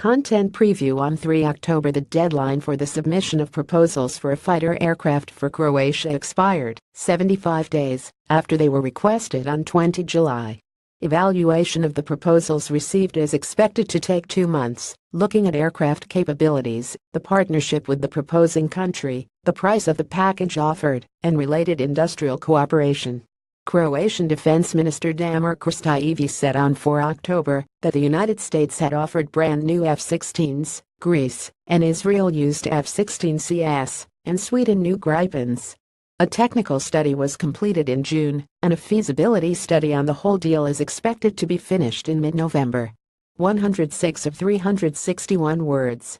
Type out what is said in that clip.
Content preview on 3 October. The deadline for the submission of proposals for a fighter aircraft for Croatia expired 75 days after they were requested on 20 July. Evaluation of the proposals received is expected to take 2 months, looking at aircraft capabilities, the partnership with the proposing country, the price of the package offered, and related industrial cooperation. Croatian Defense Minister Damir Krstijević said on 4 October that the United States had offered brand new F-16s, Greece and Israel used F-16Cs, and Sweden new Gripens. A technical study was completed in June, and a feasibility study on the whole deal is expected to be finished in mid-November. 106 of 361 words.